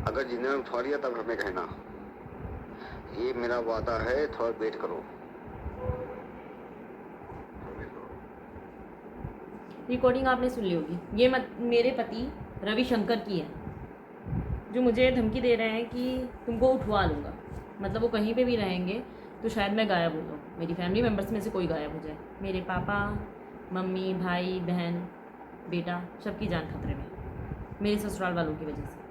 अगर जिन्हें उठा लिया तब हमें कहना, ये मेरा वादा है, थोड़ा वेट करो। रिकॉर्डिंग आपने सुन ली होगी। ये मेरे पति रविशंकर की है, जो मुझे धमकी दे रहे हैं कि तुमको उठवा लूँगा। मतलब वो कहीं पे भी रहेंगे तो शायद मैं गायब हो जाऊँ, मेरी फैमिली मेम्बर्स में से कोई गायब हो जाए। मेरे पापा, मम्मी, भाई, बहन, बेटा, सबकी जान खतरे में, मेरे ससुराल वालों की वजह से।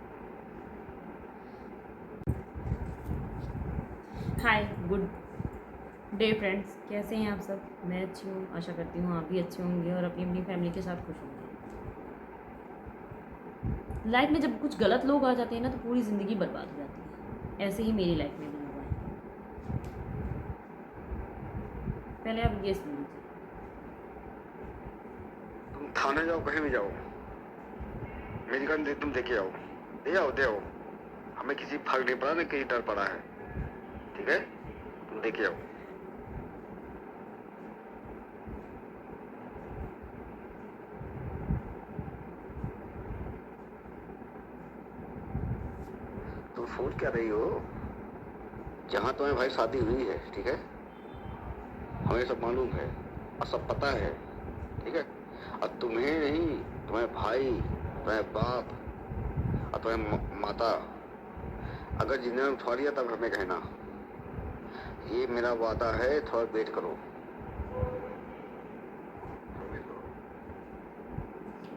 हाय, गुड डे फ्रेंड्स, कैसे हैं आप सब? मैं अच्छी हूँ, आशा करती हूँ आप भी अच्छे होंगे और अपनी अपनी फैमिली के साथ खुश होंगे। लाइफ में जब कुछ गलत लोग आ जाते हैं ना तो पूरी ज़िंदगी बर्बाद हो जाती है। ऐसे ही मेरी लाइफ में भी हुआ है। पहले आप ये सुन लीजिए। तुम थाने जाओ, कहीं भी जाओ, मेरी गन तुम देके आओ, दे आओ दे आओ। हमें किसी फर्क नहीं पड़ा, ना कहीं डर पड़ा है, ठीक है? तुम देके आओ। तुम सोच क्या रही हो? जहाँ तुम्हें भाई शादी हुई है, ठीक है, हमें सब मालूम है और सब पता है, ठीक है? और तुम्हें नहीं, तुम्हें भाई, तुम्हें बाप और तुम्हें माता, अगर जिन्हें उठा लिया तब हमें कहना, ये मेरा वादा है, थोड़ा वेट करो।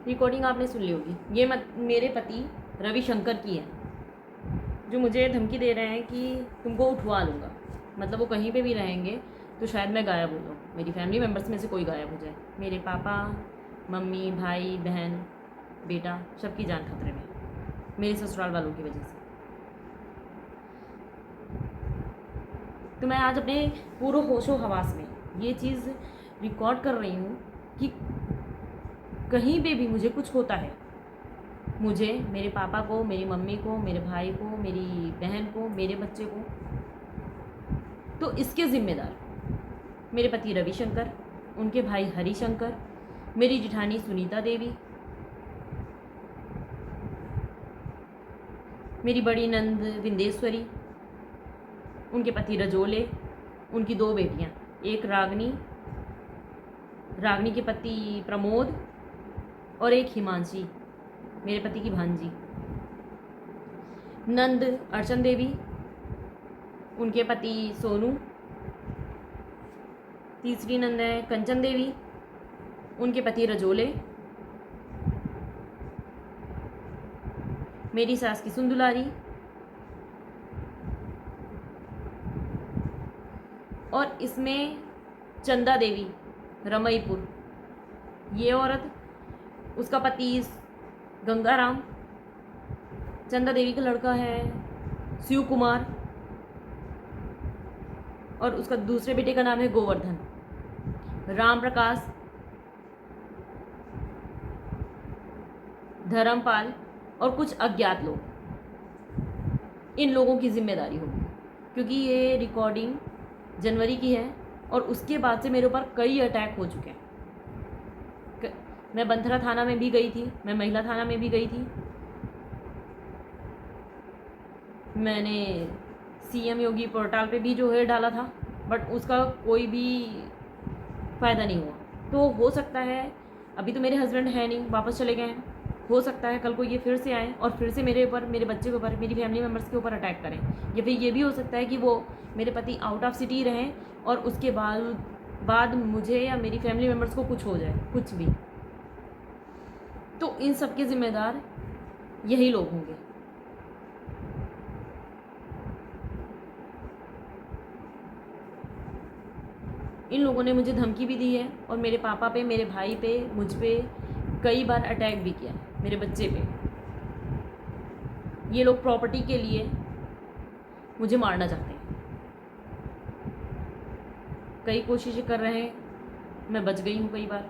रिकॉर्डिंग आपने सुन ली होगी। ये मेरे पति रविशंकर की है, जो मुझे धमकी दे रहे हैं कि तुमको उठवा लूँगा। मतलब वो कहीं पे भी रहेंगे तो शायद मैं गायब हो जाऊँ, मेरी फैमिली मेम्बर्स में से कोई गायब हो जाए। मेरे पापा, मम्मी, भाई, बहन, बेटा, सबकी जान खतरे में, मेरे ससुराल वालों की वजह से। तो मैं आज अपने पूरे होशो हवास में ये चीज़ रिकॉर्ड कर रही हूँ कि कहीं पे भी मुझे कुछ होता है, मुझे, मेरे पापा को, मेरी मम्मी को, मेरे भाई को, मेरी बहन को, मेरे बच्चे को, तो इसके ज़िम्मेदार मेरे पति रविशंकर, उनके भाई हरिशंकर, मेरी जिठानी सुनीता देवी, मेरी बड़ी नंद विंदेश्वरी, उनके पति रजोले, उनकी 2 बेटियां, एक रागनी, रागनी के पति प्रमोद और एक हिमांशी, मेरे पति की भांजी। नंद अर्चन देवी, उनके पति सोनू। तीसरी नंद है कंचन देवी, उनके पति रजोले। मेरी सास की सुंदुलारी और इसमें चंदा देवी रमईपुर, ये औरत, उसका पति गंगाराम, चंदा देवी का लड़का है शिव कुमार और उसका दूसरे बेटे का नाम है गोवर्धन, राम प्रकाश, धर्मपाल और कुछ अज्ञात लोग। इन लोगों की जिम्मेदारी होगी, क्योंकि ये रिकॉर्डिंग जनवरी की है और उसके बाद से मेरे ऊपर कई अटैक हो चुके हैं। मैं बंथरा थाना में भी गई थी, मैं महिला थाना में भी गई थी, मैंने सीएम योगी पोर्टल पे भी जो है डाला था, बट उसका कोई भी फ़ायदा नहीं हुआ। तो हो सकता है, अभी तो मेरे हस्बैंड है नहीं, वापस चले गए हैं, हो सकता है कल को ये फिर से आए और फिर से मेरे ऊपर, मेरे बच्चे के ऊपर, मेरी फैमिली मेम्बर्स के ऊपर अटैक करें। या फिर ये भी हो सकता है कि वो मेरे पति आउट ऑफ सिटी रहें और उसके बाद मुझे या मेरी फैमिली मेम्बर्स को कुछ हो जाए, कुछ भी। तो इन सब के ज़िम्मेदार यही लोग होंगे। इन लोगों ने मुझे धमकी भी दी है और मेरे पापा पे, मेरे भाई पे, मुझ पे कई बार अटैक भी किया, मेरे बच्चे पे। ये लोग प्रॉपर्टी के लिए मुझे मारना चाहते हैं, कई कोशिशें कर रहे हैं, मैं बच गई हूँ कई बार।